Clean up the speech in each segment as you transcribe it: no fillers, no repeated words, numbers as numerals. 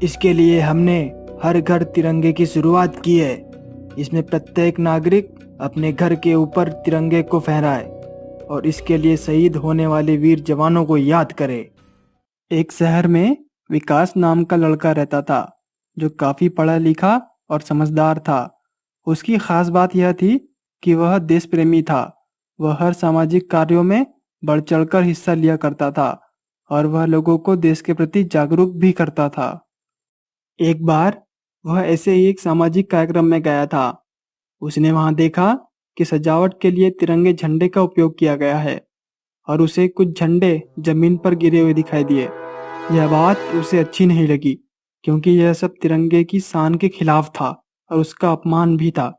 इसके लिए हमने हर घर तिरंगे की शुरुआत की है। इसमें प्रत्येक नागरिक अपने घर के ऊपर तिरंगे को फहराए और इसके लिए शहीद होने वाले वीर जवानों को याद करे। एक शहर में विकास नाम का लड़का रहता था जो काफी पढ़ा लिखा और समझदार था। उसकी खास बात यह थी कि वह देश प्रेमी था। वह हर सामाजिक कार्यों में बढ़ चढ़कर हिस्सा लिया करता था और वह लोगों को देश के प्रति जागरूक भी करता था। एक बार वह ऐसे ही एक सामाजिक कार्यक्रम में गया था। उसने वहां देखा कि सजावट के लिए तिरंगे झंडे का उपयोग किया गया है और उसे कुछ झंडे जमीन पर गिरे हुए दिखाई दिए। यह बात उसे अच्छी नहीं लगी क्योंकि यह सब तिरंगे की शान के खिलाफ था और उसका अपमान भी था।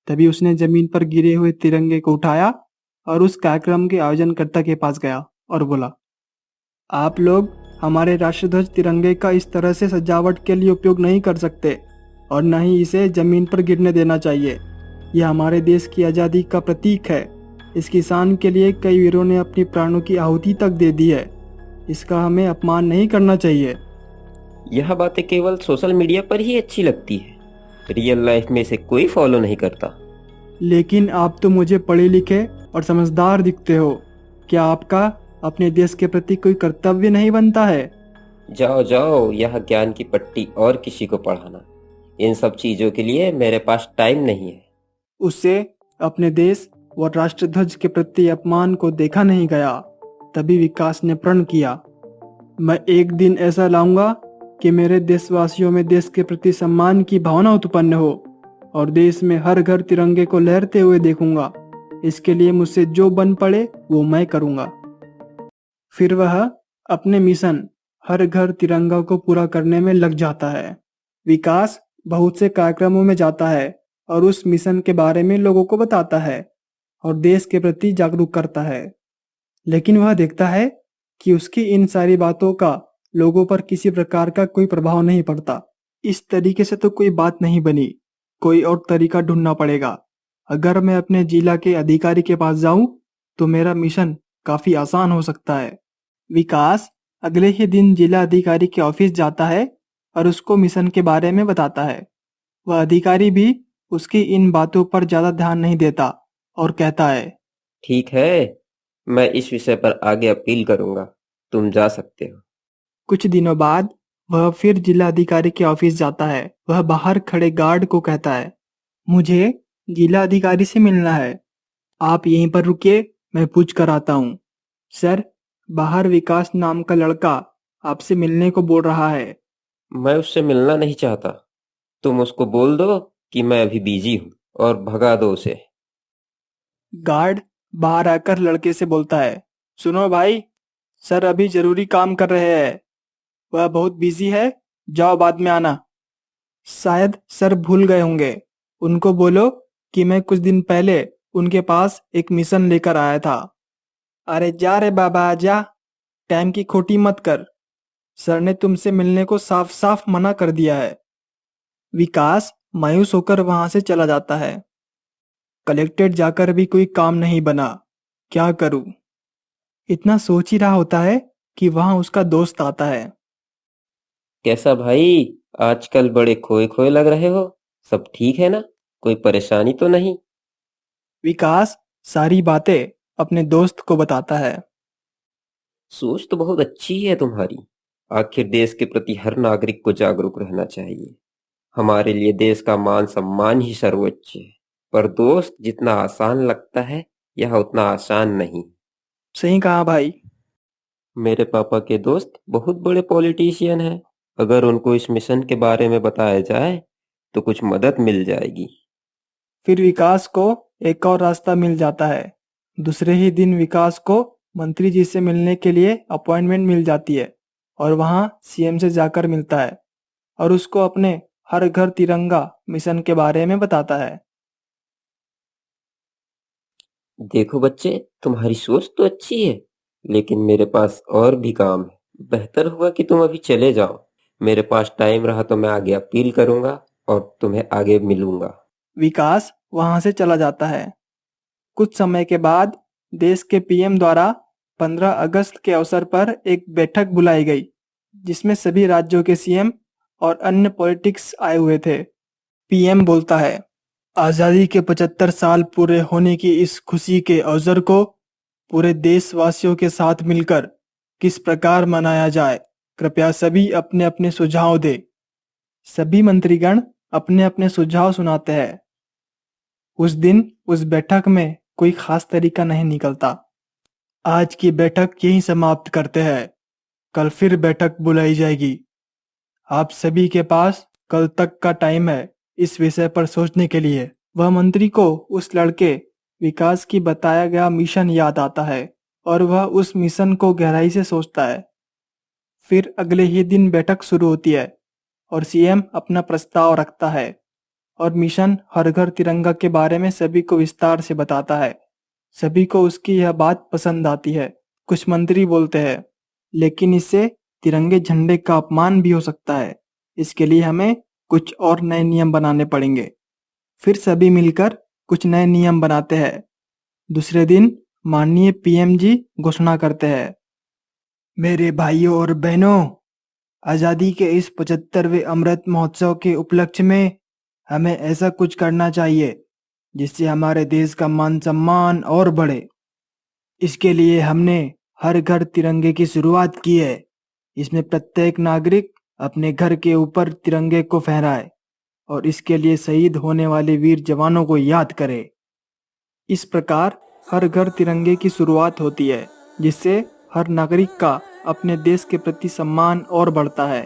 तभी उसने जमीन पर गिरे हुए तिरंगे को उठाया और उस कार्यक्रम के आयोजनकर्ता के पास गया और बोला, आप लोग हमारे राष्ट्रध्वज तिरंगे का इस तरह से सजावट के लिए उपयोग नहीं कर सकते और न ही इसे जमीन पर गिरने देना चाहिए। यह हमारे देश की आज़ादी का प्रतीक है। इसकी शान के लिए कई वीरों ने अपनी प्राणों की आहुति तक दे दी है। इसका हमें अपमान नहीं करना चाहिए। यह बातें केवल सोशल मीडिया पर ही अच्छी लगती है। रियल लाइफ में इसे कोई फॉलो नहीं करता। लेकिन आप तो मुझे पढ़े लिखे और समझदार दिखते हो। क्या आपका अपने देश के प्रति कोई कर्तव्य नहीं बनता है? जाओ जाओ, यह ज्ञान की पट्टी और किसी को पढ़ाना। इन सब चीजों के लिए मेरे पास टाइम नहीं है। उससे अपने देश व राष्ट्रध्वज के प्रति अपमान को देखा नहीं गया। तभी विकास ने प्रण किया, मैं एक दिन ऐसा लाऊंगा कि मेरे देशवासियों में देश के प्रति सम्मान की भावना उत्पन्न हो और देश में हर घर तिरंगे को लहरते हुए देखूंगा। इसके लिए मुझसे जो बन पड़े वो मैं करूंगा। फिर वह अपने मिशन हर घर तिरंगा को पूरा करने में लग जाता है। विकास बहुत से कार्यक्रमों में जाता है और उस मिशन के बारे में लोगों को बताता है और देश के प्रति जागरूक करता है। लेकिन वह देखता है कि उसकी इन सारी बातों का लोगों पर किसी प्रकार का कोई प्रभाव नहीं पड़ता। इस तरीके से तो कोई बात नहीं बनी, कोई और तरीका ढूंढना पड़ेगा। अगर मैं अपने जिला के अधिकारी के पास जाऊं तो मेरा मिशन काफी आसान हो सकता है। विकास अगले ही दिन जिला अधिकारी के ऑफिस जाता है और उसको मिशन के बारे में बताता है। वह अधिकारी भी उसकी इन बातों पर ज्यादा ध्यान नहीं देता और कहता है, ठीक है, मैं इस विषय पर आगे अपील करूंगा। तुम जा सकते हो। कुछ दिनों बाद वह फिर जिला अधिकारी के ऑफिस जाता है। वह बाहर खड़े गार्ड को कहता है, मुझे जिला अधिकारी से मिलना है। आप यहीं पर रुकिए, मैं पूछ कर आता हूँ। सर, बाहर विकास नाम का लड़का आपसे मिलने को बोल रहा है। मैं उससे मिलना नहीं चाहता। तुम उसको बोल दो कि मैं अभी बिजी हूँ और भगा दो उसे। गार्ड बाहर आकर लड़के से बोलता है, सुनो भाई, सर अभी जरूरी काम कर रहे हैं। वह बहुत बिजी है, जाओ बाद में आना। शायद सर भूल गए होंगे। उनको बोलो कि मैं कुछ दिन पहले उनके पास एक मिशन लेकर आया था। अरे जा रे बाबा जा, टाइम की खोटी मत कर। सर ने तुमसे मिलने को साफ साफ मना कर दिया है। विकास मायूस होकर वहां से चला जाता है। कलेक्टेड जाकर भी कोई काम नहीं बना। क्या करूं? इतना सोच ही रहा होता है कि वहां उसका दोस्त आता है। कैसा भाई, आजकल बड़े खोए खोए लग रहे हो। सब ठीक है ना? कोई परेशानी तो नहीं? विकास सारी बातें अपने दोस्त को बताता है। सोच तो बहुत अच्छी है तुम्हारी। आखिर देश के प्रति हर नागरिक को जागरूक रहना चाहिए। हमारे लिए देश का मान सम्मान ही सर्वोच्च है। पर दोस्त, जितना आसान लगता है यह उतना आसान नहीं। सही कहा भाई। मेरे पापा के दोस्त बहुत बड़े पॉलिटिशियन हैं। अगर उनको इस मिशन के बारे में बताया जाए तो कुछ मदद मिल जाएगी। फिर विकास को एक और रास्ता मिल जाता है। दूसरे ही दिन विकास को मंत्री जी से मिलने के लिए अपॉइंटमेंट मिल जाती है और वहां सीएम से जाकर मिलता है और उसको अपने हर घर तिरंगा मिशन के बारे में बताता है। देखो बच्चे, तुम्हारी सोच तो अच्छी है, लेकिन मेरे पास और भी काम है। बेहतर हुआ कि तुम अभी चले जाओ। मेरे पास टाइम रहा तो मैं आगे अपील करूंगा और तुम्हें आगे मिलूंगा। विकास वहां से चला जाता है। कुछ समय के बाद देश के पीएम द्वारा 15 अगस्त के अवसर पर एक बैठक बुलाई गई जिसमें सभी राज्यों के सीएम और अन्य पॉलिटिक्स आए हुए थे। पीएम बोलता है, आजादी के 75 साल पूरे होने की इस खुशी के अवसर को पूरे देशवासियों के साथ मिलकर किस प्रकार मनाया जाए, कृपया सभी अपने अपने सुझाव दें। सभी मंत्रीगण अपने अपने सुझाव सुनाते हैं। उस दिन उस बैठक में कोई खास तरीका नहीं निकलता। आज की बैठक यहीं समाप्त करते हैं, कल फिर बैठक बुलाई जाएगी। आप सभी के पास कल तक का टाइम है इस विषय पर सोचने के लिए। वह मंत्री को उस लड़के विकास की बताया गया मिशन याद आता है और वह उस मिशन को गहराई से सोचता है। फिर अगले ही दिन बैठक शुरू होती है और सीएम अपना प्रस्ताव रखता है और मिशन हर घर तिरंगा के बारे में सभी को विस्तार से बताता है। सभी को उसकी यह बात पसंद आती है। कुछ मंत्री बोलते हैं, लेकिन इससे तिरंगे झंडे का अपमान भी हो सकता है, इसके लिए हमें कुछ और नए नियम बनाने पड़ेंगे। फिर सभी मिलकर कुछ नए नियम बनाते हैं। दूसरे दिन माननीय पीएम जी घोषणा करते हैं, मेरे भाइयों और बहनों, आजादी के इस 75वें अमृत महोत्सव के उपलक्ष्य में हमें ऐसा कुछ करना चाहिए जिससे हमारे देश का मान सम्मान और बढ़े। इसके लिए हमने हर घर तिरंगे की शुरुआत की है। इसमें प्रत्येक नागरिक अपने घर के ऊपर तिरंगे को फहराए और इसके लिए शहीद होने वाले वीर जवानों को याद करे। इस प्रकार हर घर तिरंगे की शुरुआत होती है, जिससे हर नागरिक का अपने देश के प्रति सम्मान और बढ़ता है।